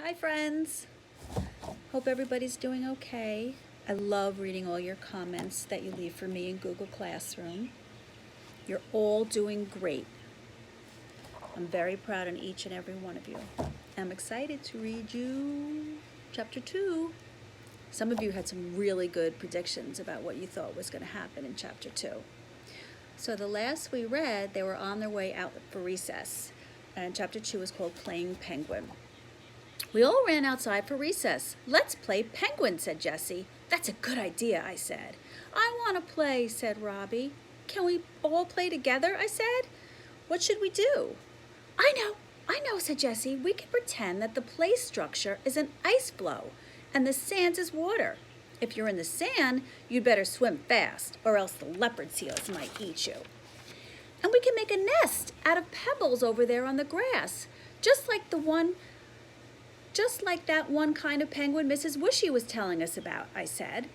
Hi friends, hope everybody's doing okay. I love reading all your comments that you leave for me in Google Classroom. You're all doing great. I'm very proud of each and every one of you. I'm excited to read you chapter 2. Some of you had some really good predictions about what you thought was going to happen in chapter 2. So the last we read, they were on their way out for recess, and chapter 2 is called Playing Penguin. We all ran outside for recess. Let's play penguin, said Jessie. That's a good idea, I said. I want to play, said Robbie. Can we all play together, I said. What should we do? I know, said Jessie. We can pretend that the play structure is an ice floe and the sand is water. If you're in the sand, you'd better swim fast, or else the leopard seals might eat you. And we can make a nest out of pebbles over there on the grass, just like that one kind of penguin Mrs. Wishy was telling us about, I said.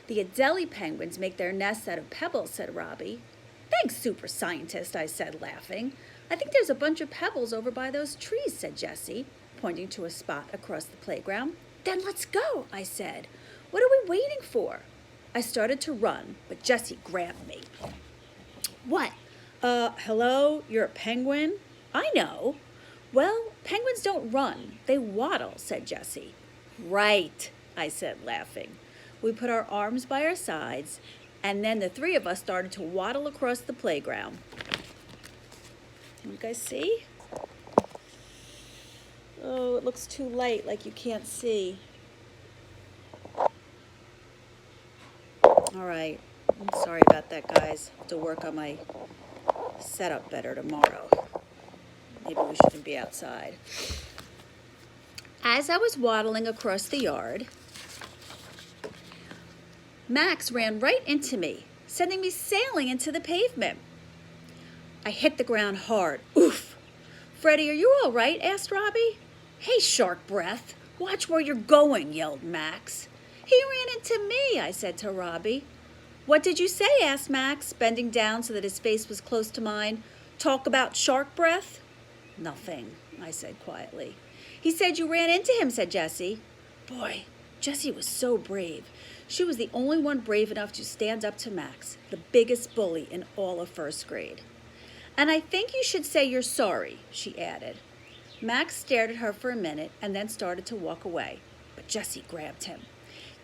The Adelie penguins make their nests out of pebbles, said Robbie. Thanks, super scientist, I said, laughing. I think there's a bunch of pebbles over by those trees, said Jessie, pointing to a spot across the playground. Then let's go, I said. What are we waiting for? I started to run, but Jessie grabbed me. What? Hello? You're a penguin? I know. Well, penguins don't run. They waddle, said Jessie. Right, I said, laughing. We put our arms by our sides, and then the three of us started to waddle across the playground. You guys see? Oh, it looks too light, like you can't see. All right. I'm sorry about that, guys. I have to work on my setup better tomorrow. Maybe we shouldn't be outside. As I was waddling across the yard, Max ran right into me, sending me sailing into the pavement. I hit the ground hard. Oof! Freddie, are you all right? Asked Robbie. Hey, shark breath, watch where you're going, yelled Max. He ran into me, I said to Robbie. What did you say? Asked Max, bending down so that his face was close to mine. Talk about shark breath? Nothing, I said quietly. He said you ran into him, said Jessie. Boy, Jessie was so brave. She was the only one brave enough to stand up to Max, the biggest bully in all of first grade. And I think you should say you're sorry, she added. Max stared at her for a minute and then started to walk away, but Jessie grabbed him.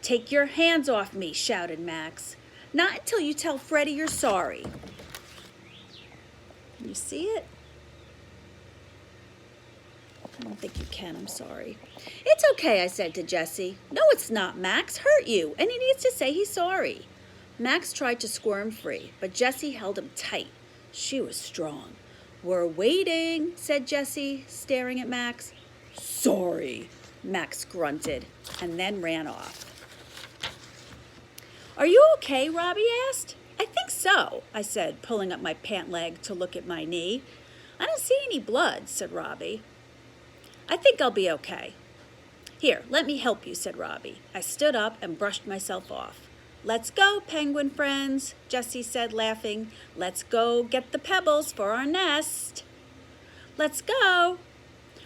Take your hands off me, shouted Max. Not until you tell Freddie you're sorry. Can you see it? I don't think you can, I'm sorry. It's okay, I said to Jessie. No, it's not. Max hurt you, and he needs to say he's sorry. Max tried to squirm free, but Jessie held him tight. She was strong. We're waiting, said Jessie, staring at Max. Sorry, Max grunted, and then ran off. Are you okay? Robbie asked. I think so, I said, pulling up my pant leg to look at my knee. I don't see any blood, said Robbie. I think I'll be okay. Here, let me help you, said Robbie. I stood up and brushed myself off. Let's go, penguin friends, Jessie said, laughing. Let's go get the pebbles for our nest. Let's go.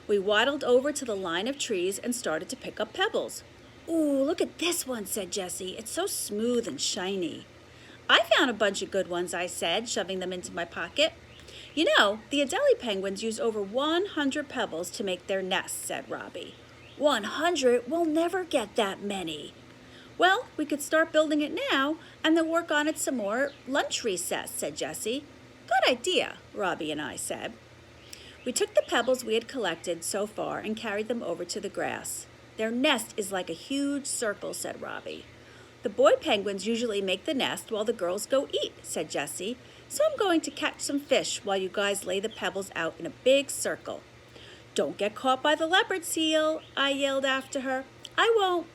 We waddled over to the line of trees and started to pick up pebbles. Ooh, look at this one, said Jessie. It's so smooth and shiny. I found a bunch of good ones, I said, shoving them into my pocket. You know, the Adelie penguins use over 100 pebbles to make their nests, said Robbie. 100? We'll never get that many. Well, we could start building it now and then work on it some more lunch recess, said Jessie. Good idea, Robbie and I said. We took the pebbles we had collected so far and carried them over to the grass. Their nest is like a huge circle, said Robbie. The boy penguins usually make the nest while the girls go eat, said Jessie. So I'm going to catch some fish while you guys lay the pebbles out in a big circle. Don't get caught by the leopard seal, I yelled after her. I won't.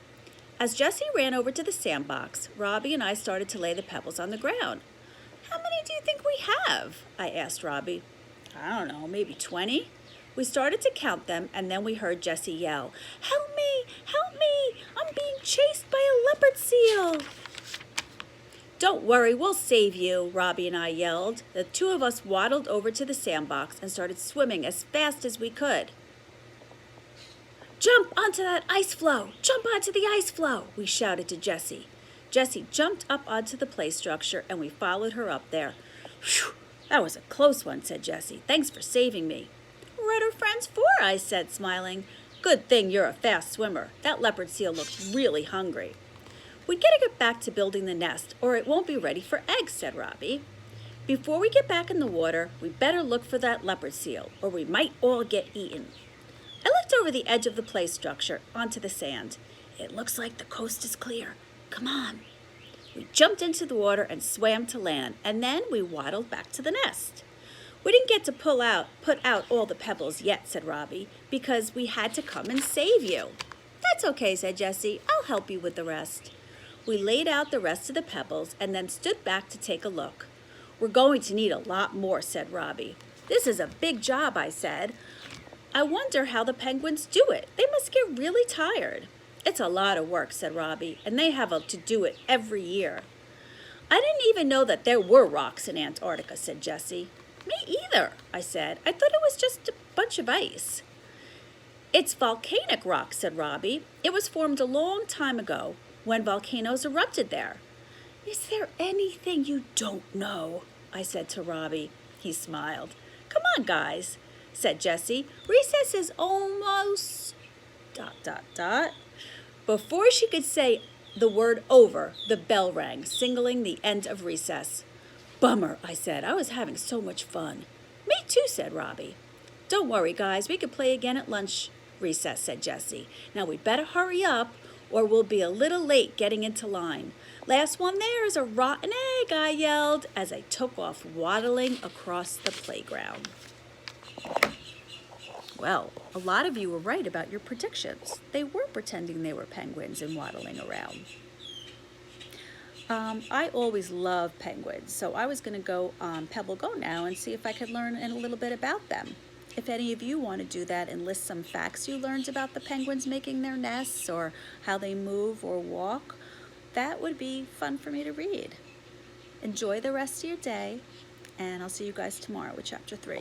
As Jessie ran over to the sandbox, Robbie and I started to lay the pebbles on the ground. How many do you think we have? I asked Robbie. I don't know, maybe 20? We started to count them, and then we heard Jessie yell, Help me! Help me! I'm being chased by a leopard seal! Don't worry, we'll save you, Robbie and I yelled. The two of us waddled over to the sandbox and started swimming as fast as we could. "Jump onto that ice floe! Jump onto the ice floe!" we shouted to Jessie. Jessie jumped up onto the play structure, and we followed her up there. "Phew, that was a close one," said Jessie. "Thanks for saving me." "What are friends for?" I said, smiling. "Good thing you're a fast swimmer. That leopard seal looked really hungry." "We'd gotta get back to building the nest, or it won't be ready for eggs," said Robbie. "Before we get back in the water, we better look for that leopard seal, or we might all get eaten." I looked over the edge of the play structure onto the sand. "It looks like the coast is clear. Come on." We jumped into the water and swam to land, and then we waddled back to the nest. "We didn't get to put out all the pebbles yet," said Robbie, "because we had to come and save you." "That's okay," said Jessie. "I'll help you with the rest." We laid out the rest of the pebbles and then stood back to take a look. "We're going to need a lot more," said Robbie. "This is a big job," I said. "I wonder how the penguins do it. They must get really tired." "It's a lot of work," said Robbie, "and they have to do it every year." "I didn't even know that there were rocks in Antarctica," said Jessie. "Me either," I said. "I thought it was just a bunch of ice." "It's volcanic rock," said Robbie. "It was formed a long time ago when volcanoes erupted there." "Is there anything you don't know?" I said to Robbie. He smiled. "Come on, guys," said Jessie. "Recess is almost... ... Before she could say the word over, the bell rang, signaling the end of recess. "Bummer," I said. "I was having so much fun." "Me too," said Robbie. "Don't worry, guys. We could play again at lunch recess," said Jessie. "Now we'd better hurry up, or we'll be a little late getting into line." "Last one there is a rotten egg," I yelled as I took off waddling across the playground. Well, a lot of you were right about your predictions. They were pretending they were penguins and waddling around. I always love penguins, so I was going to go on Pebble Go now and see if I could learn a little bit about them. If any of you want to do that and list some facts you learned about the penguins making their nests or how they move or walk, that would be fun for me to read. Enjoy the rest of your day, and I'll see you guys tomorrow with Chapter 3.